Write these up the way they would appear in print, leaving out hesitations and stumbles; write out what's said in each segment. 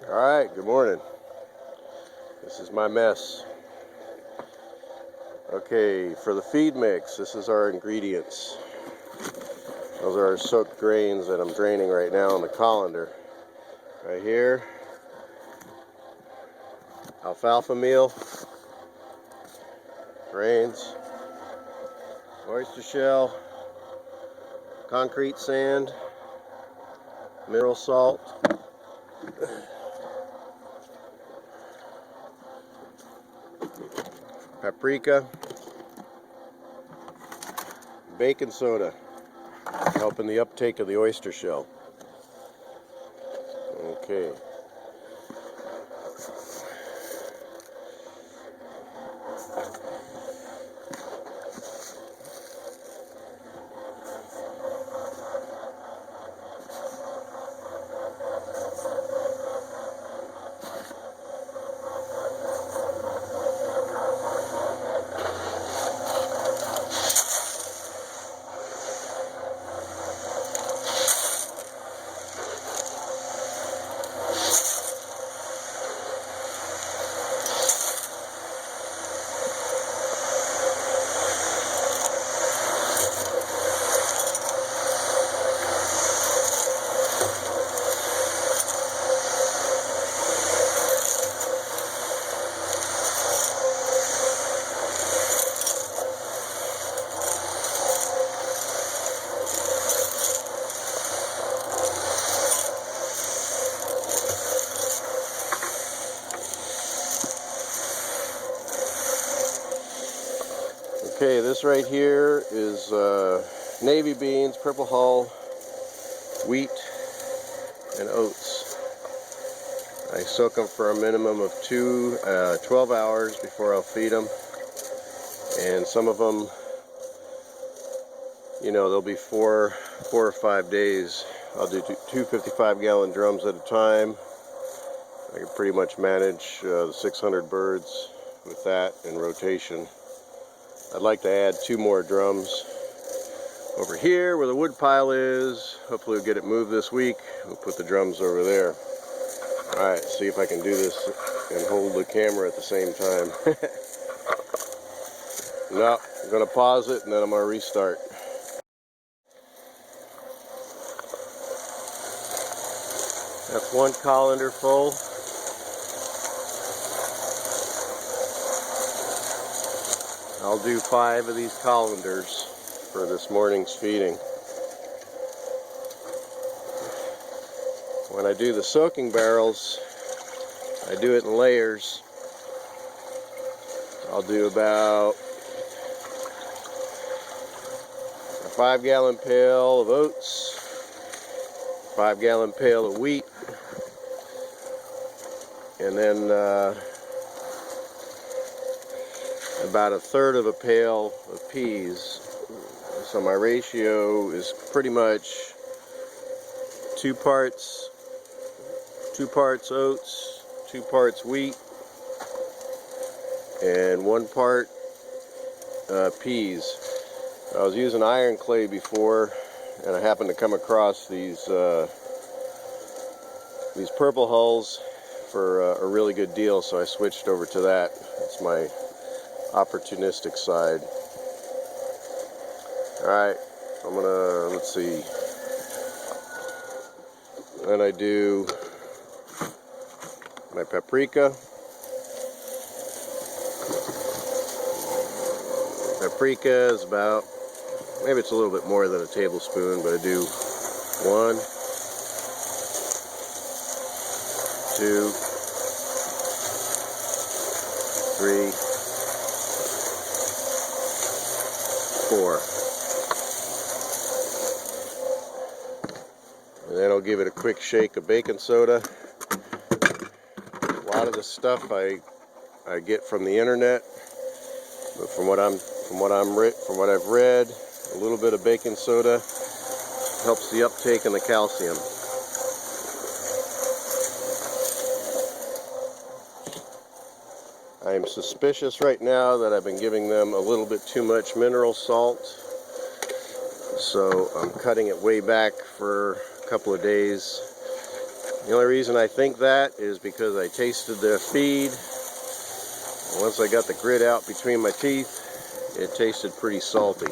Alright, good morning. This is my mess. Okay, for the feed mix, this is our ingredients. Those are our soaked grains that I'm draining right now in the colander. Right here, alfalfa meal, grains, oyster shell, concrete sand, mineral salt, paprika, baking soda, helping the uptake of the oyster shell. Okay. Okay, this right here is navy beans, purple hull, wheat, and oats. I soak them for a minimum of 12 hours before I'll feed them. And some of them, you know, they'll be four or 5 days. I'll do two 55-gallon drums at a time. I can pretty much manage the 600 birds with that in rotation. I'd like to add 2 more drums over here where the wood pile is. Hopefully we'll get it moved this week. We'll put the drums over there. Alright, see if I can do this and hold the camera at the same time. No, I'm going to pause it and then I'm going to restart. That's 1 colander full. I'll do 5 of these colanders for this morning's feeding. When I do the soaking barrels, I do it in layers. I'll do about a 5-gallon pail of oats, 5-gallon pail of wheat, and then about 1/3 of a pail of peas. So my ratio is pretty much 2 parts oats, 2 parts wheat, and 1 part peas. I was using iron clay before, and I happened to come across these purple hulls for a really good deal, so I switched over to that. It's my opportunistic side. Alright, I'm gonna, let's see. Then I do my paprika. Paprika is about, maybe it's a little bit more than a tablespoon, but I do 1, 2, 3, 4. And then I'll give it a quick shake of baking soda. A lot of the stuff I get from the internet, but from what I've read, a little bit of baking soda helps the uptake in the calcium. I am suspicious right now that I've been giving them a little bit too much mineral salt, so I'm cutting it way back for a couple of days The only reason I think that is because I tasted the feed. Once I got the grit out between my teeth, it tasted pretty salty.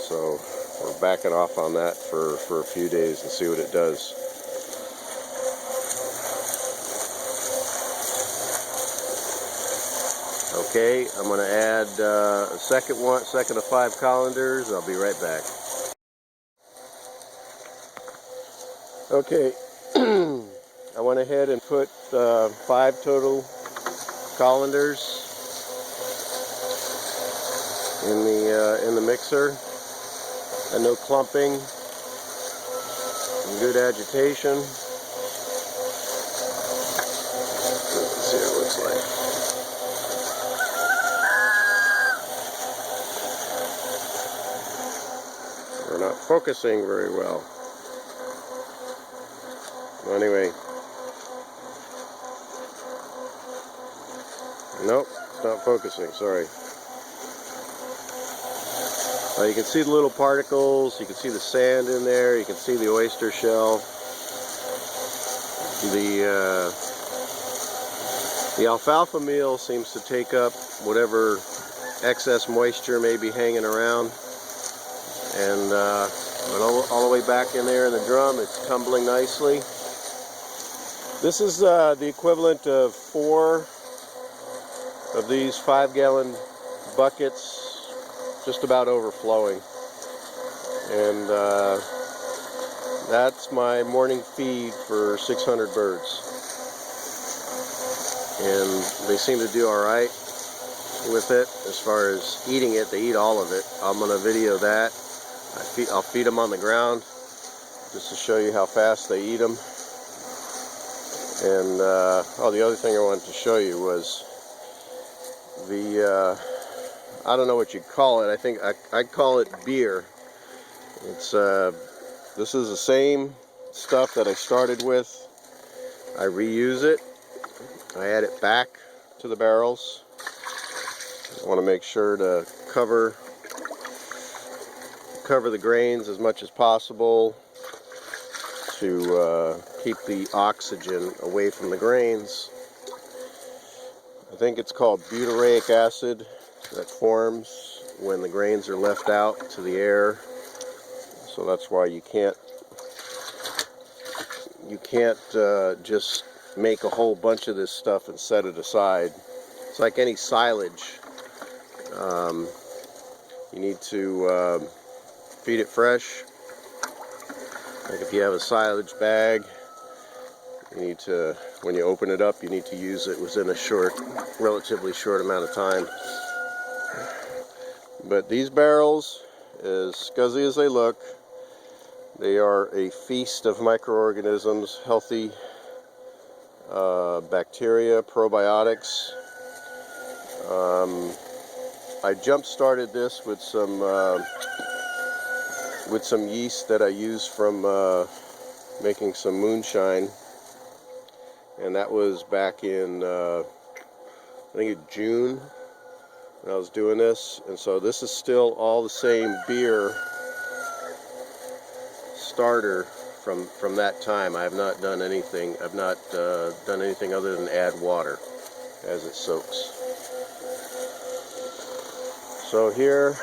So we're backing off on that for a few days and see what it does. Okay, I'm going to add a second of 5 colanders. I'll be right back. Okay, I went ahead and put 5 total colanders in the mixer, and no clumping, and good agitation. Let's see what it looks like. We're not focusing very well. Anyway, nope, it's not focusing, sorry. You can see the little particles, you can see the sand in there, you can see the oyster shell. The alfalfa meal seems to take up whatever excess moisture may be hanging around. And all the way back in there in the drum, it's tumbling nicely. This is the equivalent of 4 of these 5-gallon buckets, just about overflowing. And that's my morning feed for 600 birds. And they seem to do all right with it as far as eating it. They eat all of it. I'm going to video that. I'll feed them on the ground just to show you how fast they eat them. And the other thing I wanted to show you was the I don't know what you'd call it. I think I'd call it beer. It's this is the same stuff that I started with. I reuse it. I add it back to the barrels. I want to make sure to cover the grains as much as possible to keep the oxygen away from the grains. I think it's called butyric acid that forms when the grains are left out to the air. So that's why you can't just make a whole bunch of this stuff and set it aside. It's like any silage. You need to feed it fresh. Like if you have a silage bag, you need to, when you open it up, you need to use it within a relatively short amount of time. But these barrels, as scuzzy as they look, they are a feast of microorganisms, healthy bacteria, probiotics. I jump-started this with some yeast that I use from making some moonshine, and that was back in I think in June when I was doing this. And so this is still all the same beer starter from that time. I have not done anything. I've not done anything other than add water as it soaks. So here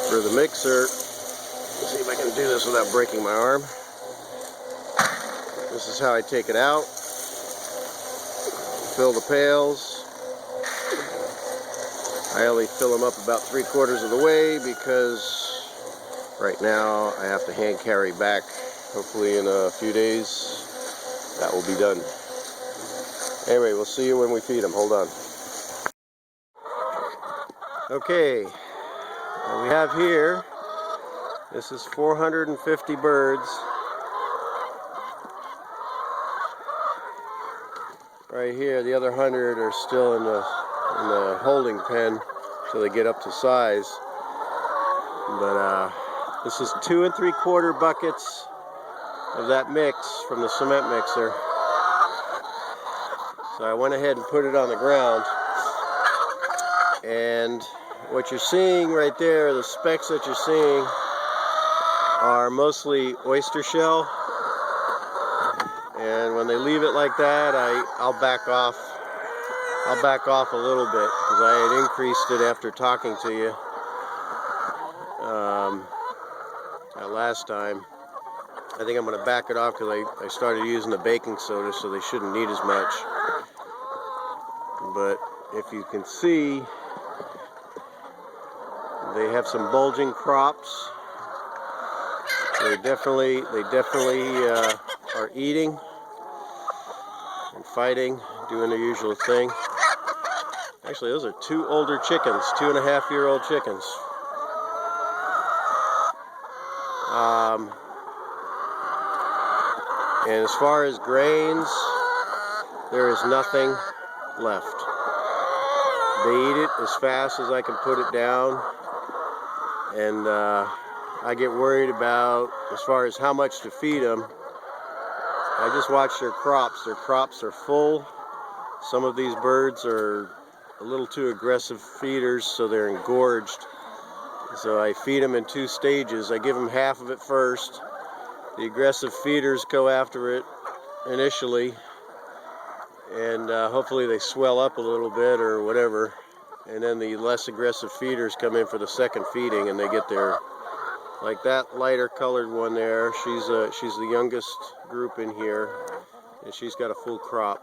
for the mixer, let's see if I can do this without breaking my arm. This is how I take it out. Fill the pails. I only fill them up about 3/4 of the way because right now I have to hand carry back. Hopefully in a few days that will be done. Anyway, we'll see you when we feed them. Hold on. Okay, what we have here, this is 450 birds. Right here, the other 100 are still in the holding pen till they get up to size. But this is 2 3/4 buckets of that mix from the cement mixer. So I went ahead and put it on the ground. And what you're seeing right there, the specks that you're seeing, are mostly oyster shell. And when they leave it like that, I'll back off. I'll back off a little bit because I had increased it after talking to you last time. I think I'm going to back it off because I started using the baking soda, so they shouldn't need as much. But if you can see, they have some bulging crops. They definitely are eating and fighting, doing their usual thing. Actually, those are two older chickens, 2.5-year-old chickens. And as far as grains, there is nothing left. They eat it as fast as I can put it down, and I get worried about, as far as how much to feed them. I just watch their crops. Their crops are full. Some of these birds are a little too aggressive feeders, so they're engorged. So I feed them in 2 stages. I give them half of it first. The aggressive feeders go after it initially, and hopefully they swell up a little bit or whatever. And then the less aggressive feeders come in for the second feeding, and they get their, like that lighter colored one there. She's the youngest group in here, and she's got a full crop.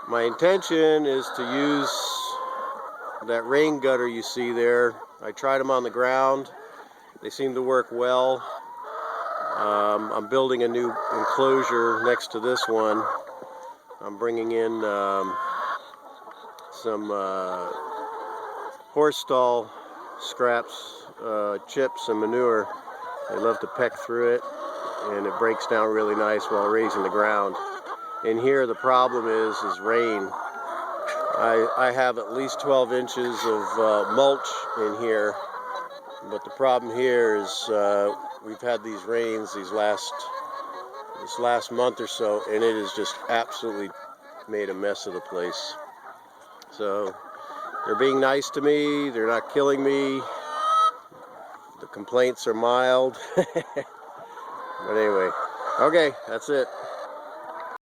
My intention is to use that rain gutter you see there. I tried them on the ground. They seem to work well. I'm building a new enclosure next to this one. I'm bringing in some horse stall scraps, chips and manure. They love to peck through it, and it breaks down really nice while raising the ground. In here, the problem is rain. I have at least 12 inches of mulch in here, but the problem here is we've had these rains this last month or so, and it has just absolutely made a mess of the place. So they're being nice to me. They're not killing me. The complaints are mild. But anyway, okay, that's it.